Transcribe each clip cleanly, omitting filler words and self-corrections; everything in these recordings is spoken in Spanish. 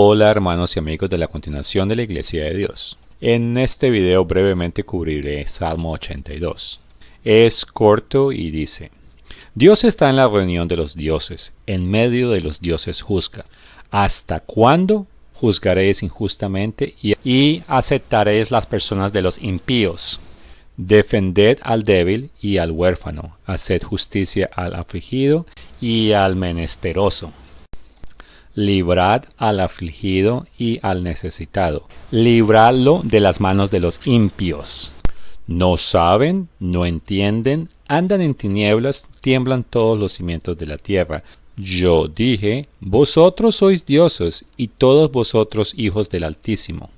Hola hermanos y amigos de la continuación de la Iglesia de Dios. En este video brevemente cubriré Salmo 82. Es corto y dice: Dios está en la reunión de los dioses, en medio de los dioses juzga. ¿Hasta cuándo juzgaréis injustamente y aceptaréis las personas de los impíos? Defended al débil y al huérfano, haced justicia al afligido y al menesteroso. Librad al afligido y al necesitado. Libradlo de las manos de los impíos. No saben, no entienden, andan en tinieblas, tiemblan todos los cimientos de la tierra. Yo dije: vosotros sois dioses, y todos vosotros hijos del Altísimo.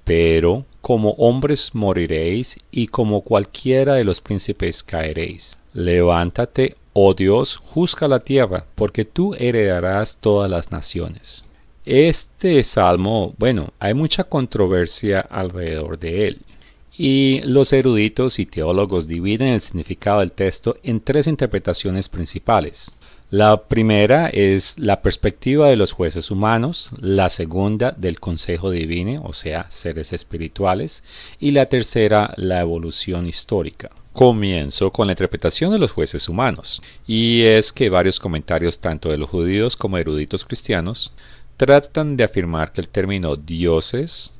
Pero como hombres moriréis, y como cualquiera de los príncipes caeréis. Levántate, oh Dios, juzga la tierra, porque tú heredarás todas las naciones. Este salmo, hay mucha controversia alrededor de él. Y los eruditos y teólogos dividen el significado del texto en tres interpretaciones principales. La primera es la perspectiva de los jueces humanos, la segunda del consejo divino, o sea, seres espirituales, y la tercera, la evolución histórica. Comienzo con la interpretación de los jueces humanos, y es que varios comentarios tanto de los judíos como eruditos cristianos tratan de afirmar que el término dioses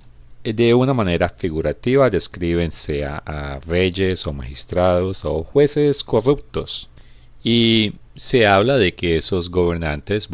de una manera figurativa describen sea a reyes o magistrados o jueces corruptos. Y se habla de que esos gobernantes,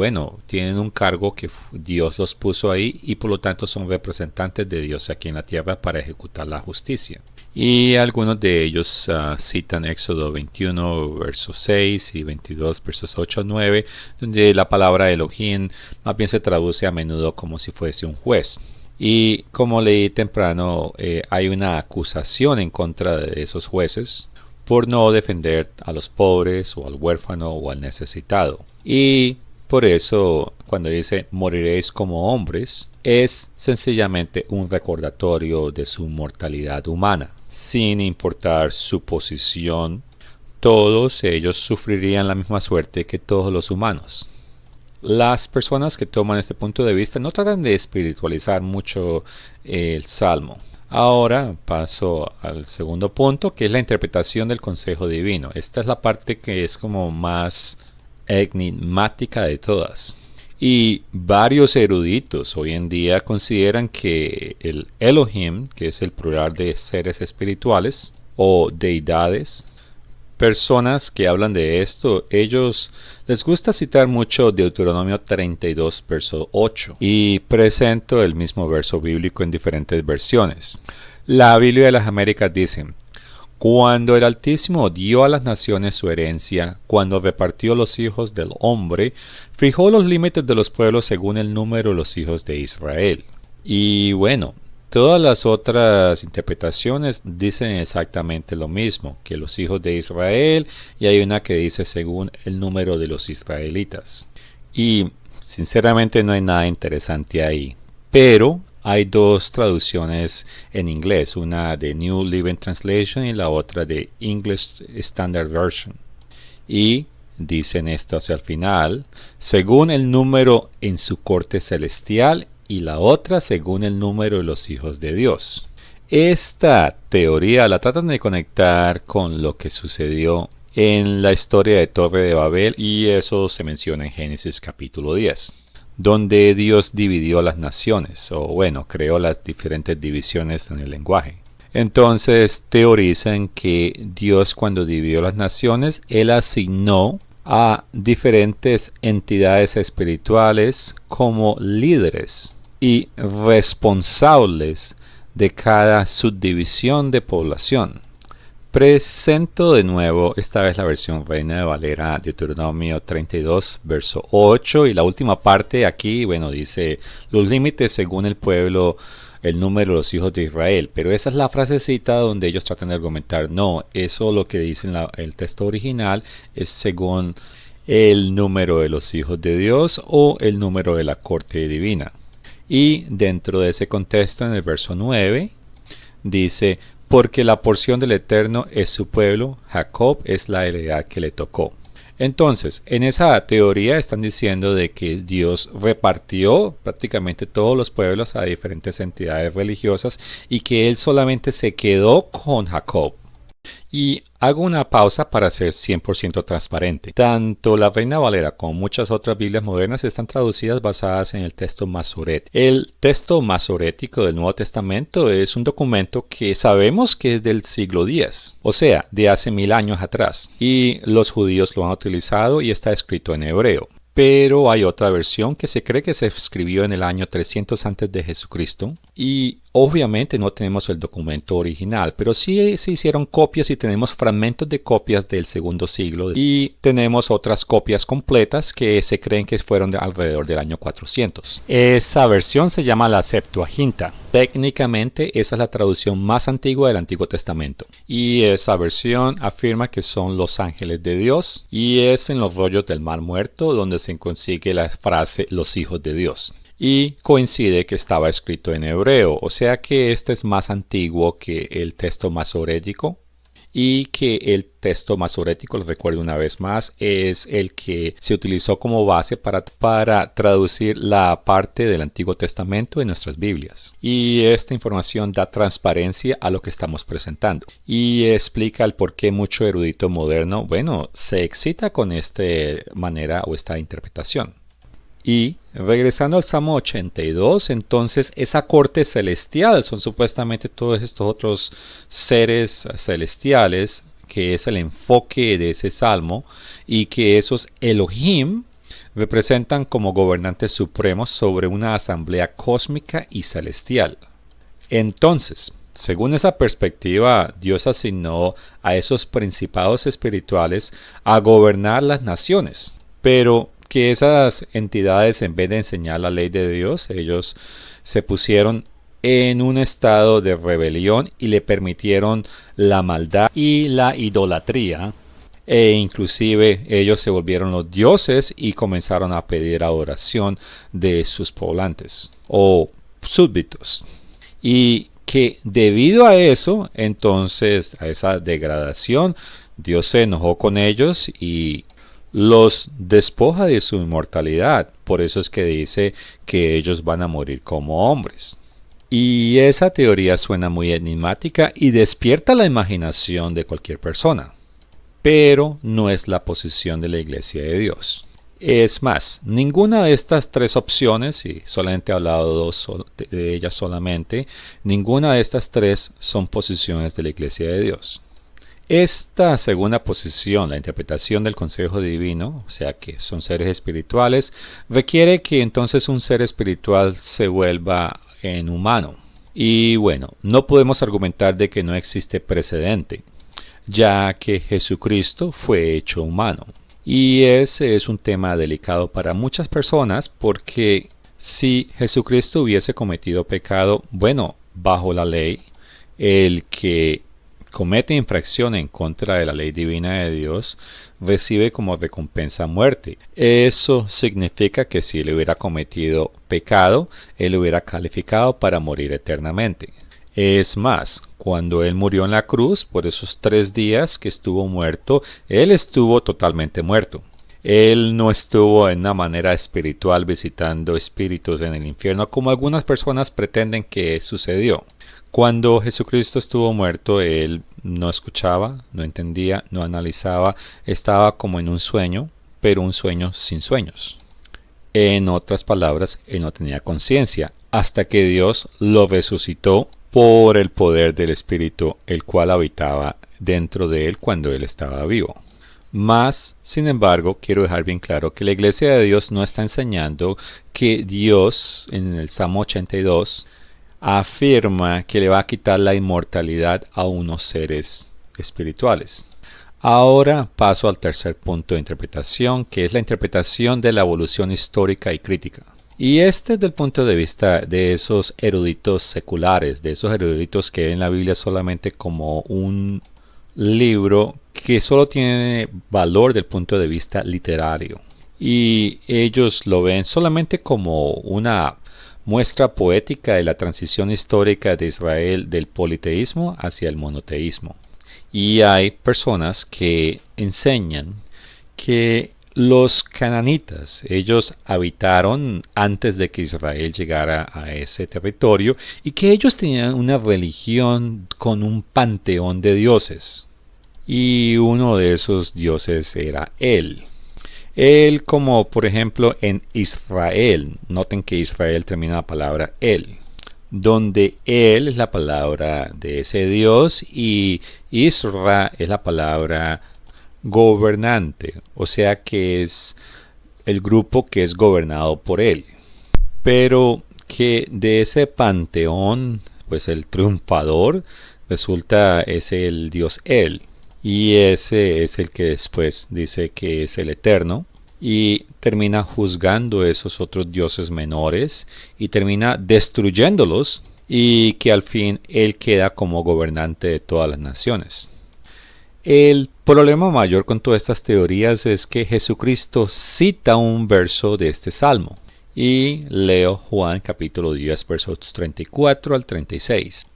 tienen un cargo que Dios los puso ahí y por lo tanto son representantes de Dios aquí en la tierra para ejecutar la justicia. Y algunos de ellos citan Éxodo 21, versos 6 y 22, versos 8 a 9, donde la palabra Elohim más bien se traduce a menudo como si fuese un juez. Y como leí temprano, hay una acusación en contra de esos jueces por no defender a los pobres o al huérfano o al necesitado. Y por eso cuando dice moriréis como hombres, es sencillamente un recordatorio de su mortalidad humana. Sin importar su posición, todos ellos sufrirían la misma suerte que todos los humanos. Las personas que toman este punto de vista no tratan de espiritualizar mucho el Salmo. Ahora paso al segundo punto, que es la interpretación del consejo divino. Esta es la parte que es como más enigmática de todas. Y varios eruditos hoy en día consideran que el Elohim, que es el plural de seres espirituales o deidades, personas que hablan de esto, ellos les gusta citar mucho Deuteronomio 32, verso 8, y presento el mismo verso bíblico en diferentes versiones. La Biblia de las Américas dice: cuando el Altísimo dio a las naciones su herencia, cuando repartió los hijos del hombre, fijó los límites de los pueblos según el número de los hijos de Israel. Y todas las otras interpretaciones dicen exactamente lo mismo, que los hijos de Israel, y hay una que dice según el número de los israelitas. Y sinceramente no hay nada interesante ahí. Pero hay dos traducciones en inglés, una de New Living Translation y la otra de English Standard Version. Y dicen esto hacia el final: según el número en su corte celestial, y la otra según el número de los hijos de Dios. Esta teoría la tratan de conectar con lo que sucedió en la historia de Torre de Babel, y eso se menciona en Génesis capítulo 10, donde Dios dividió las naciones, creó las diferentes divisiones en el lenguaje. Entonces teorizan que Dios, cuando dividió las naciones, Él asignó a diferentes entidades espirituales como líderes y responsables de cada subdivisión de población. Presento de nuevo esta vez la versión Reina de Valera, Deuteronomio 32, verso 8, y la última parte aquí, dice los límites según el pueblo, el número de los hijos de Israel, pero esa es la frasecita donde ellos tratan de argumentar: no, eso lo que dice en el texto original es según el número de los hijos de Dios o el número de la corte divina. Y dentro de ese contexto, en el verso 9, dice: porque la porción del Eterno es su pueblo, Jacob es la heredad que le tocó. Entonces, en esa teoría están diciendo de que Dios repartió prácticamente todos los pueblos a diferentes entidades religiosas y que Él solamente se quedó con Jacob. Y hago una pausa para ser 100% transparente. Tanto la Reina Valera como muchas otras Biblias modernas están traducidas basadas en el texto masorético. El texto masorético del Nuevo Testamento es un documento que sabemos que es del siglo X, o sea, de hace 1000 años atrás. Y los judíos lo han utilizado y está escrito en hebreo. Pero hay otra versión que se cree que se escribió en el año 300 antes de Jesucristo y obviamente no tenemos el documento original, pero sí se hicieron copias y tenemos fragmentos de copias del segundo siglo y tenemos otras copias completas que se creen que fueron de alrededor del año 400. Esa versión se llama la Septuaginta. Técnicamente esa es la traducción más antigua del Antiguo Testamento y esa versión afirma que son los ángeles de Dios y es en los rollos del Mar Muerto donde se consigue la frase los hijos de Dios. Y coincide que estaba escrito en hebreo, o sea que este es más antiguo que el texto masorético y que el texto masorético, les recuerdo una vez más, es el que se utilizó como base para traducir la parte del Antiguo Testamento en nuestras Biblias. Y esta información da transparencia a lo que estamos presentando y explica el por qué mucho erudito moderno, se excita con esta manera o esta interpretación. Y regresando al Salmo 82, entonces esa corte celestial son supuestamente todos estos otros seres celestiales, que es el enfoque de ese salmo, y que esos Elohim representan como gobernantes supremos sobre una asamblea cósmica y celestial. Entonces, según esa perspectiva, Dios asignó a esos principados espirituales a gobernar las naciones, pero que esas entidades, en vez de enseñar la ley de Dios, ellos se pusieron en un estado de rebelión y le permitieron la maldad y la idolatría, e inclusive ellos se volvieron los dioses y comenzaron a pedir adoración de sus poblantes o súbditos. Y que debido a eso, entonces a esa degradación, Dios se enojó con ellos y los despoja de su inmortalidad. Por eso es que dice que ellos van a morir como hombres. Y esa teoría suena muy enigmática y despierta la imaginación de cualquier persona. Pero no es la posición de la Iglesia de Dios. Es más, ninguna de estas tres opciones, y solamente he hablado de ellas solamente, ninguna de estas tres son posiciones de la Iglesia de Dios. Esta segunda posición, la interpretación del consejo divino, o sea que son seres espirituales, requiere que entonces un ser espiritual se vuelva en humano. Y no podemos argumentar de que no existe precedente, ya que Jesucristo fue hecho humano. Y ese es un tema delicado para muchas personas porque si Jesucristo hubiese cometido pecado, bajo la ley, el que comete infracción en contra de la ley divina de Dios, recibe como recompensa muerte. Eso significa que si él hubiera cometido pecado, él hubiera calificado para morir eternamente. Es más, cuando él murió en la cruz, por esos 3 días que estuvo muerto, él estuvo totalmente muerto. Él no estuvo en una manera espiritual visitando espíritus en el infierno como algunas personas pretenden que sucedió. Cuando Jesucristo estuvo muerto, él no escuchaba, no entendía, no analizaba, estaba como en un sueño, pero un sueño sin sueños. En otras palabras, él no tenía conciencia, hasta que Dios lo resucitó por el poder del Espíritu, el cual habitaba dentro de él cuando él estaba vivo. Mas, sin embargo, quiero dejar bien claro que la Iglesia de Dios no está enseñando que Dios, en el Salmo 82, afirma que le va a quitar la inmortalidad a unos seres espirituales. Ahora paso al tercer punto de interpretación, que es la interpretación de la evolución histórica y crítica. Y este es del punto de vista de esos eruditos seculares, de esos eruditos que ven la Biblia solamente como un libro que solo tiene valor del punto de vista literario. Y ellos lo ven solamente como una muestra poética de la transición histórica de Israel del politeísmo hacia el monoteísmo. Y hay personas que enseñan que los cananitas, ellos habitaron antes de que Israel llegara a ese territorio y que ellos tenían una religión con un panteón de dioses. Y uno de esos dioses era él. Él, como por ejemplo en Israel, noten que Israel termina la palabra él, donde él es la palabra de ese Dios y Isra es la palabra gobernante, o sea que es el grupo que es gobernado por él. Pero que de ese panteón, pues el triunfador resulta es el Dios él. Y ese es el que después dice que es el eterno y termina juzgando esos otros dioses menores y termina destruyéndolos y que al fin él queda como gobernante de todas las naciones. El problema mayor con todas estas teorías es que Jesucristo cita un verso de este salmo. Y leo Juan capítulo 10 versos 34 al 36.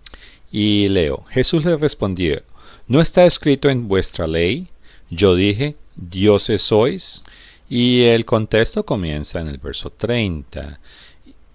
Y leo, Jesús le respondió, ¿no está escrito en vuestra ley? Yo dije, dioses sois. Y el contexto comienza en el verso 30.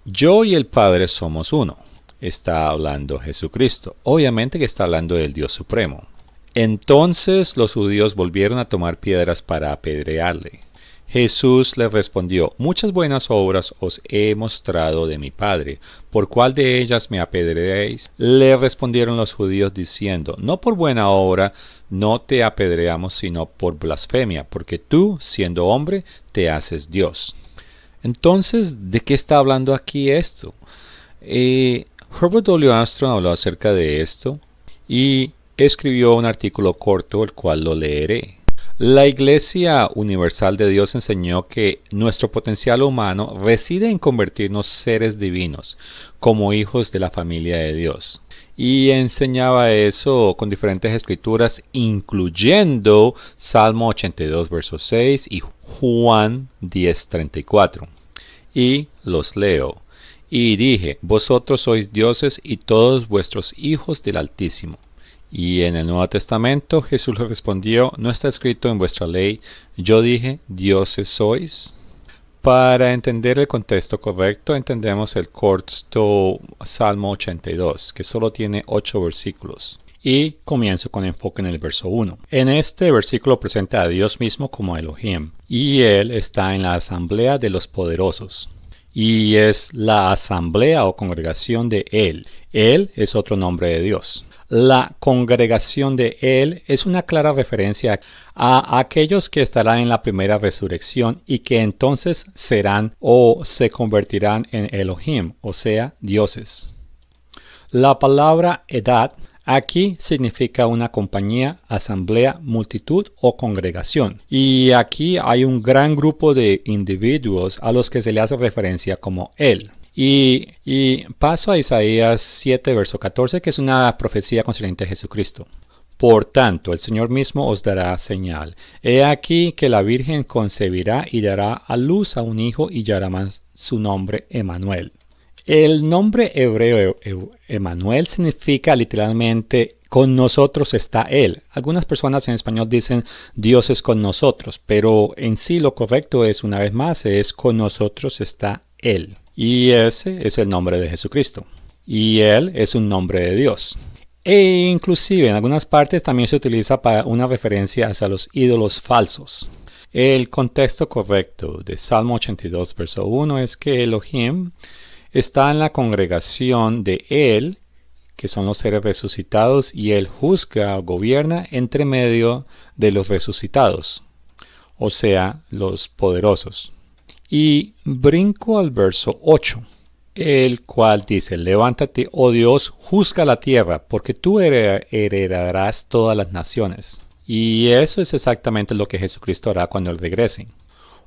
Yo y el Padre somos uno. Está hablando Jesucristo. Obviamente que está hablando del Dios Supremo. Entonces los judíos volvieron a tomar piedras para apedrearle. Jesús les respondió, muchas buenas obras os he mostrado de mi Padre, ¿por cuál de ellas me apedreáis? Le respondieron los judíos diciendo, no por buena obra no te apedreamos, sino por blasfemia, porque tú, siendo hombre, te haces Dios. Entonces, ¿de qué está hablando aquí esto? Herbert W. Armstrong habló acerca de esto y escribió un artículo corto, el cual lo leeré. La Iglesia Universal de Dios enseñó que nuestro potencial humano reside en convertirnos seres divinos, como hijos de la familia de Dios. Y enseñaba eso con diferentes escrituras, incluyendo Salmo 82, verso 6 y Juan 10, 34. Y los leo. Y dije, vosotros sois dioses y todos vuestros hijos del Altísimo. Y en el Nuevo Testamento Jesús le respondió, ¿no está escrito en vuestra ley? Yo dije, dioses sois. Para entender el contexto correcto, entendemos el corto Salmo 82, que solo tiene 8 versículos. Y comienzo con enfoque en el verso 1. En este versículo presenta a Dios mismo como Elohim, y Él está en la asamblea de los poderosos. Y es la asamblea o congregación de Él. Él es otro nombre de Dios. La congregación de Él es una clara referencia a aquellos que estarán en la primera resurrección y que entonces serán o se convertirán en Elohim, o sea, dioses. La palabra edad aquí significa una compañía, asamblea, multitud o congregación. Y aquí hay un gran grupo de individuos a los que se le hace referencia como Él. Y paso a Isaías 7, verso 14, que es una profecía concerniente a Jesucristo. Por tanto, el Señor mismo os dará señal. He aquí que la Virgen concebirá y dará a luz a un hijo y llamará su nombre Emmanuel. El nombre hebreo Emmanuel significa literalmente con nosotros está Él. Algunas personas en español dicen Dios es con nosotros, pero en sí lo correcto es, una vez más, es con nosotros está Él. Y ese es el nombre de Jesucristo. Y Él es un nombre de Dios. E inclusive en algunas partes también se utiliza para una referencia hacia los ídolos falsos. El contexto correcto de Salmo 82, verso 1 es que Elohim está en la congregación de Él, que son los seres resucitados, y Él juzga o gobierna entre medio de los resucitados, o sea, los poderosos. Y brinco al verso 8, el cual dice, levántate, oh Dios, juzga la tierra, porque tú heredarás todas las naciones. Y eso es exactamente lo que Jesucristo hará cuando Él regrese.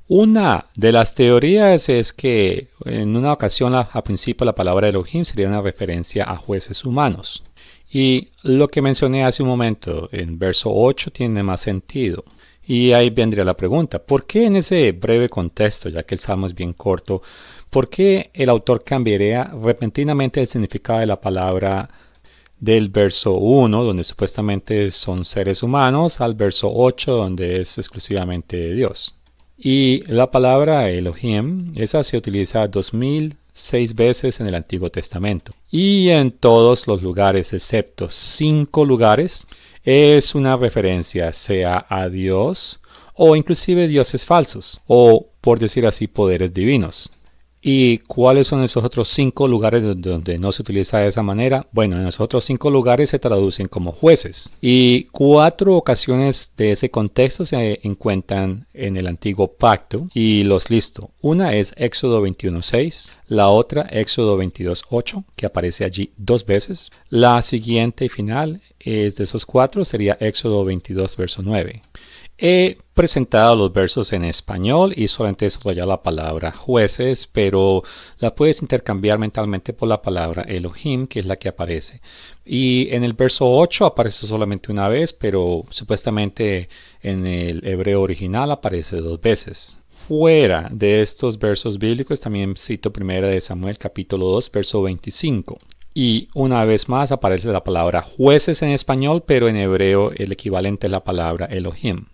Una de las teorías es que en una ocasión al principio la palabra Elohim sería una referencia a jueces humanos. Y lo que mencioné hace un momento en verso 8 tiene más sentido. Y ahí vendría la pregunta, ¿por qué en ese breve contexto, ya que el salmo es bien corto, por qué el autor cambiaría repentinamente el significado de la palabra del verso 1, donde supuestamente son seres humanos, al verso 8, donde es exclusivamente Dios. Y la palabra Elohim, esa se utiliza 2006 veces en el Antiguo Testamento. Y en todos los lugares, excepto 5 lugares, es una referencia sea a Dios o inclusive dioses falsos, o por decir así, poderes divinos. ¿Y cuáles son esos otros 5 lugares donde no se utiliza de esa manera? Bueno, en esos otros 5 lugares se traducen como jueces. Y 4 ocasiones de ese contexto se encuentran en el Antiguo Pacto y los listo. Una es Éxodo 21:6, la otra Éxodo 22:8, que aparece allí 2 veces. La siguiente y final es de esos 4 sería Éxodo 22, verso 9. He presentado los versos en español y solamente desarrollado la palabra jueces, pero la puedes intercambiar mentalmente por la palabra Elohim, que es la que aparece. Y en el verso 8 aparece solamente una vez, pero supuestamente en el hebreo original aparece 2 veces. Fuera de estos versos bíblicos también cito 1 Samuel capítulo 2, verso 25. Y una vez más aparece la palabra jueces en español, pero en hebreo el equivalente es la palabra Elohim.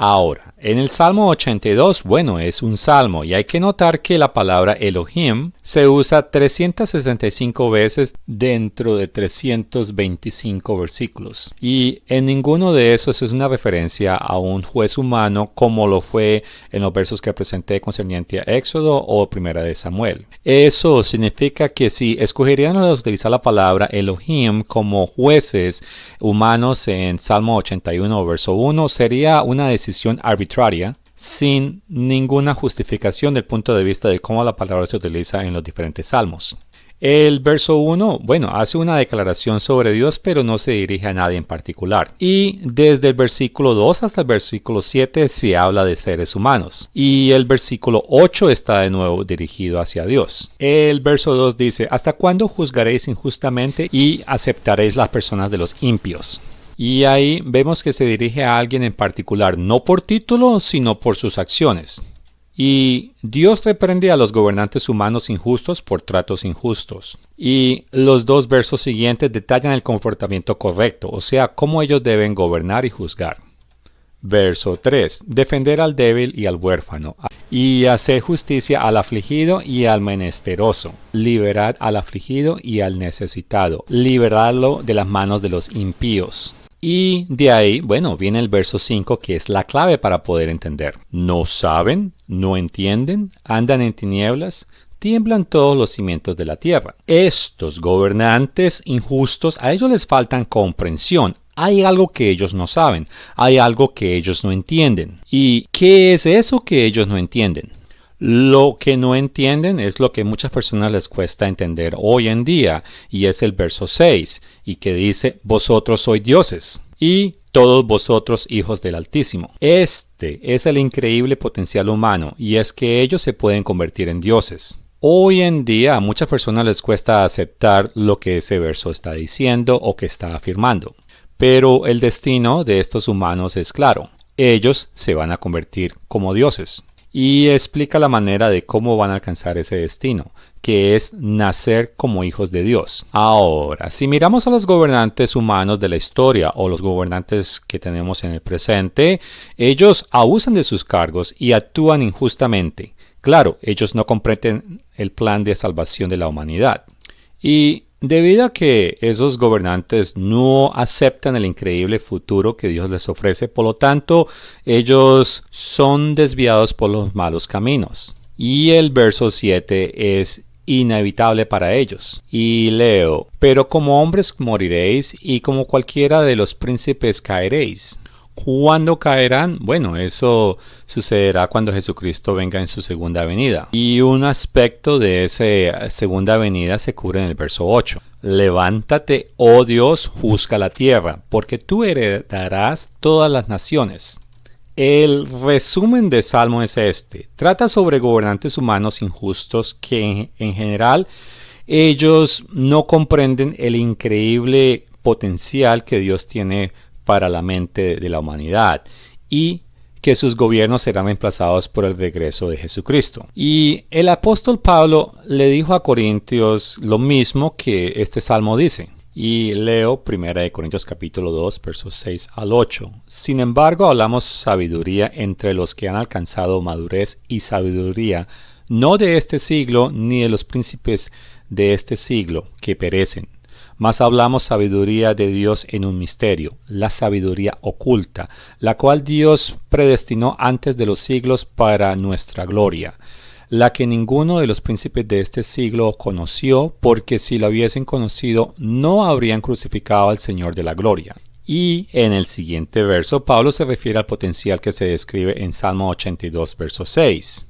Ahora, en el Salmo 82, bueno, es un salmo y hay que notar que la palabra Elohim se usa 365 veces dentro de 325 versículos. Y en ninguno de esos es una referencia a un juez humano como lo fue en los versos que presenté concerniente a Éxodo o 1 Samuel. Eso significa que si escogeríamos utilizar la palabra Elohim como jueces humanos en Salmo 81, verso 1, sería una decisión arbitraria sin ninguna justificación del punto de vista de cómo la palabra se utiliza en los diferentes salmos. El verso 1, bueno, hace una declaración sobre Dios, pero no se dirige a nadie en particular. Y desde el versículo 2 hasta el versículo 7 se habla de seres humanos. Y el versículo 8 está de nuevo dirigido hacia Dios. El verso 2 dice, ¿hasta cuándo juzgaréis injustamente y aceptaréis las personas de los impios? Y ahí vemos que se dirige a alguien en particular, no por título, sino por sus acciones. Y Dios reprende a los gobernantes humanos injustos por tratos injustos. Y los 2 versos siguientes detallan el comportamiento correcto, o sea, cómo ellos deben gobernar y juzgar. Verso 3. Defender al débil y al huérfano, y hacer justicia al afligido y al menesteroso. Liberad al afligido y al necesitado. Liberadlo de las manos de los impíos. Y de ahí, bueno, viene el verso 5, que es la clave para poder entender. No saben, no entienden, andan en tinieblas, tiemblan todos los cimientos de la tierra. Estos gobernantes injustos, a ellos les faltan comprensión. Hay algo que ellos no saben, hay algo que ellos no entienden. ¿Y qué es eso que ellos no entienden? Lo que no entienden es lo que a muchas personas les cuesta entender hoy en día, y es el verso 6, y que dice, vosotros sois dioses, y todos vosotros hijos del Altísimo. Este es el increíble potencial humano, y es que ellos se pueden convertir en dioses. Hoy en día a muchas personas les cuesta aceptar lo que ese verso está diciendo o que está afirmando. Pero el destino de estos humanos es claro. Ellos se van a convertir como dioses. Y explica la manera de cómo van a alcanzar ese destino, que es nacer como hijos de Dios. Ahora, si miramos a los gobernantes humanos de la historia o los gobernantes que tenemos en el presente, ellos abusan de sus cargos y actúan injustamente. Claro, ellos no comprenden el plan de salvación de la humanidad. Y debido a que esos gobernantes no aceptan el increíble futuro que Dios les ofrece, por lo tanto, ellos son desviados por los malos caminos. Y el verso 7 es inevitable para ellos. Y leo, pero como hombres moriréis y como cualquiera de los príncipes caeréis. ¿Cuándo caerán? Bueno, eso sucederá cuando Jesucristo venga en su segunda venida. Y un aspecto de esa segunda venida se cubre en el verso 8. Levántate, oh Dios, juzga la tierra, porque tú heredarás todas las naciones. El resumen de Salmo es este. Trata sobre gobernantes humanos injustos que en general ellos no comprenden el increíble potencial que Dios tiene para la mente de la humanidad y que sus gobiernos serán reemplazados por el regreso de Jesucristo. Y el apóstol Pablo le dijo a Corintios lo mismo que este salmo dice. Y leo 1 Corintios capítulo 2, versos 6 al 8. Sin embargo, hablamos sabiduría entre los que han alcanzado madurez y sabiduría, no de este siglo, ni de los príncipes de este siglo, que perecen. Mas hablamos sabiduría de Dios en un misterio, la sabiduría oculta, la cual Dios predestinó antes de los siglos para nuestra gloria, la que ninguno de los príncipes de este siglo conoció, porque si la hubiesen conocido, no habrían crucificado al Señor de la gloria. Y en el siguiente verso, Pablo se refiere al potencial que se describe en Salmo 82, verso 6.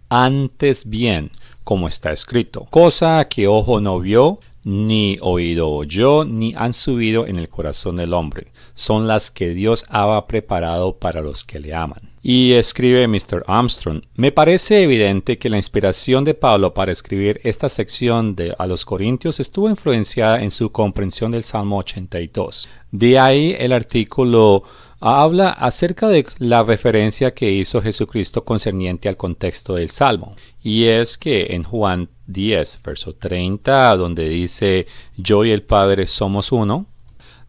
Antes bien, como está escrito, cosa que ojo no vio, ni oído oyó, ni han subido en el corazón del hombre, son las que Dios ha preparado para los que le aman. Y escribe Mr. Armstrong: me parece evidente que la inspiración de Pablo para escribir esta sección a los Corintios estuvo influenciada en su comprensión del Salmo 82. De ahí el artículo habla acerca de la referencia que hizo Jesucristo concerniente al contexto del Salmo. Y es que en Juan 10, verso 30, donde dice: yo y el Padre somos uno,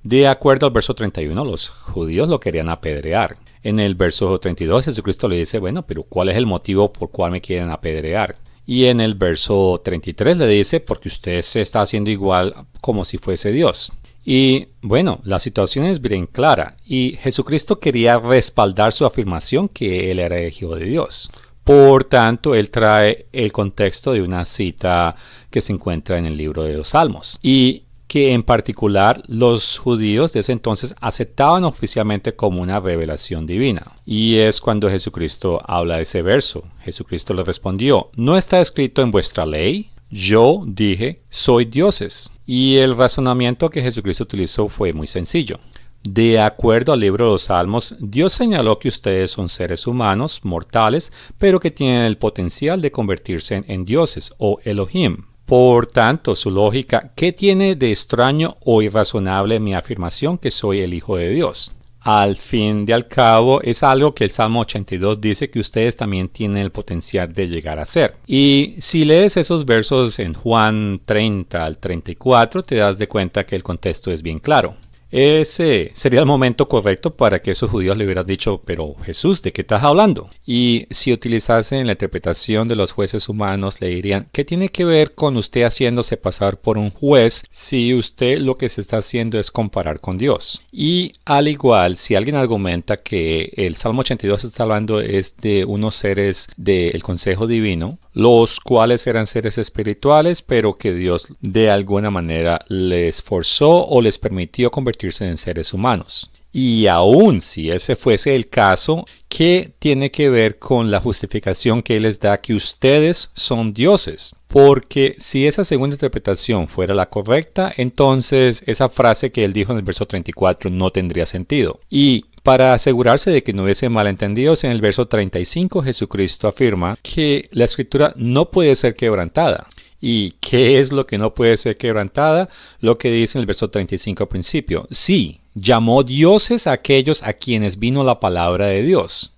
de acuerdo al verso 31, los judíos lo querían apedrear. En el verso 32, Jesucristo le dice: bueno, pero ¿cuál es el motivo por cual me quieren apedrear? Y en el verso 33 le dice: porque usted se está haciendo igual como si fuese Dios. Y bueno, la situación es bien clara, y Jesucristo quería respaldar su afirmación que él era el Hijo de Dios. Por tanto, él trae el contexto de una cita que se encuentra en el libro de los Salmos, y que en particular los judíos de ese entonces aceptaban oficialmente como una revelación divina. Y es cuando Jesucristo habla de ese verso. Jesucristo le respondió: ¿no está escrito en vuestra ley? Yo dije: soy dioses. Y el razonamiento que Jesucristo utilizó fue muy sencillo. De acuerdo al libro de los Salmos, Dios señaló que ustedes son seres humanos, mortales, pero que tienen el potencial de convertirse en dioses o Elohim. Por tanto, su lógica: ¿qué tiene de extraño o irrazonable mi afirmación que soy el Hijo de Dios? Al fin y al cabo, es algo que el Salmo 82 dice que ustedes también tienen el potencial de llegar a ser. Y si lees esos versos en Juan 30 al 34, te das de cuenta que el contexto es bien claro. Ese sería el momento correcto para que esos judíos le hubieran dicho: pero Jesús, ¿de qué estás hablando? Y si utilizasen la interpretación de los jueces humanos, le dirían: ¿qué tiene que ver con usted haciéndose pasar por un juez si usted lo que se está haciendo es comparar con Dios? Y al igual, si alguien argumenta que el Salmo 82 está hablando es de unos seres del consejo divino, los cuales eran seres espirituales, pero que Dios de alguna manera les forzó o les permitió convertirse en seres humanos. Y aun si ese fuese el caso, ¿qué tiene que ver con la justificación que Él les da que ustedes son dioses? Porque si esa segunda interpretación fuera la correcta, entonces esa frase que Él dijo en el verso 34 no tendría sentido. Y para asegurarse de que no hubiese malentendidos, en el verso 35 Jesucristo afirma que la Escritura no puede ser quebrantada. ¿Y qué es lo que no puede ser quebrantada? Lo que dice en el verso 35 al principio: sí, llamó dioses a aquellos a quienes vino la palabra de Dios.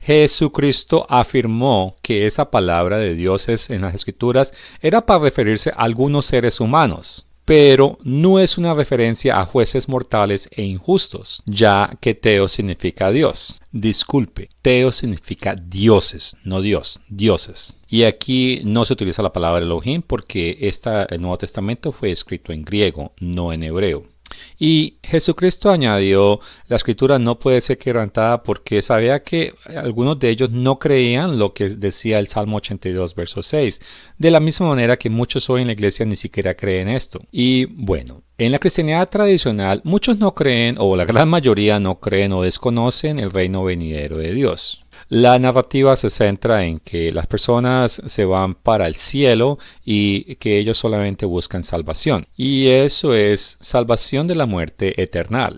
Jesucristo afirmó que esa palabra de dioses en las Escrituras era para referirse a algunos seres humanos, pero no es una referencia a jueces mortales e injustos, ya que Teo significa Dios. Disculpe, Teo significa dioses, no Dios, dioses. Y aquí no se utiliza la palabra Elohim porque el Nuevo Testamento fue escrito en griego, no en hebreo. Y Jesucristo añadió: la escritura no puede ser quebrantada, porque sabía que algunos de ellos no creían lo que decía el Salmo 82, verso 6. De la misma manera que muchos hoy en la iglesia ni siquiera creen esto. Y bueno, en la cristianidad tradicional muchos no creen, o la gran mayoría no creen o desconocen el reino venidero de Dios. La narrativa se centra en que las personas se van para el cielo y que ellos solamente buscan salvación. Y eso es salvación de la muerte eterna.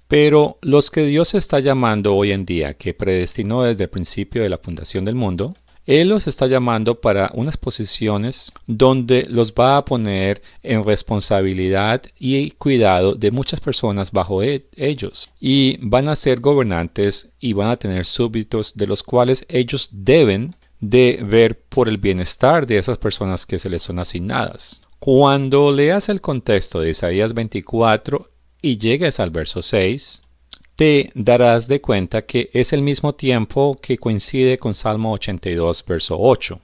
Pero los que Dios está llamando hoy en día, que predestinó desde el principio de la fundación del mundo, Él los está llamando para unas posiciones donde los va a poner en responsabilidad y cuidado de muchas personas bajo ellos. Y van a ser gobernantes y van a tener súbditos de los cuales ellos deben de ver por el bienestar de esas personas que se les son asignadas. Cuando leas el contexto de Isaías 24 y llegues al verso 6, te darás de cuenta que es el mismo tiempo que coincide con Salmo 82, verso 8.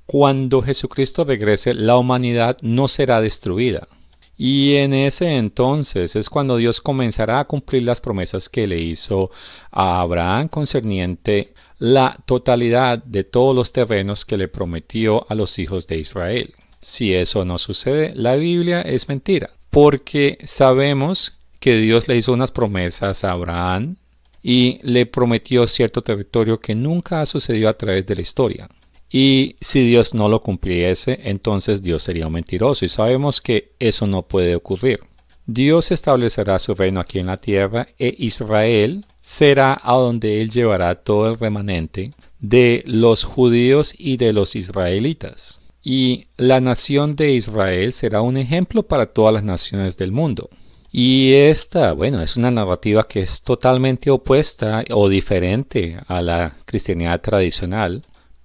Cuando Jesucristo regrese, la humanidad no será destruida. Y en ese entonces es cuando Dios comenzará a cumplir las promesas que le hizo a Abraham concerniente la totalidad de todos los terrenos que le prometió a los hijos de Israel. Si eso no sucede, la Biblia es mentira, porque sabemos que Dios le hizo unas promesas a Abraham y le prometió cierto territorio que nunca ha sucedido a través de la historia. Y si Dios no lo cumpliese, entonces Dios sería un mentiroso, y sabemos que eso no puede ocurrir. Dios establecerá su reino aquí en la tierra, e Israel será a donde Él llevará todo el remanente de los judíos y de los israelitas. Y la nación de Israel será un ejemplo para todas las naciones del mundo. Y esta, es una narrativa que es totalmente opuesta o diferente a la cristianidad tradicional,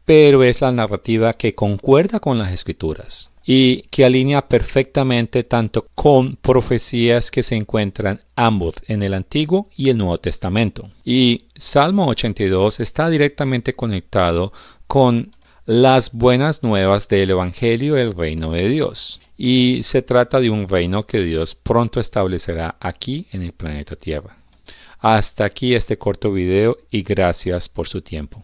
pero es la narrativa que concuerda con las Escrituras y que alinea perfectamente tanto con profecías que se encuentran ambos en el Antiguo y el Nuevo Testamento. Y Salmo 82 está directamente conectado con las buenas nuevas del Evangelio del Reino de Dios. Y se trata de un reino que Dios pronto establecerá aquí en el planeta Tierra. Hasta aquí este corto video y gracias por su tiempo.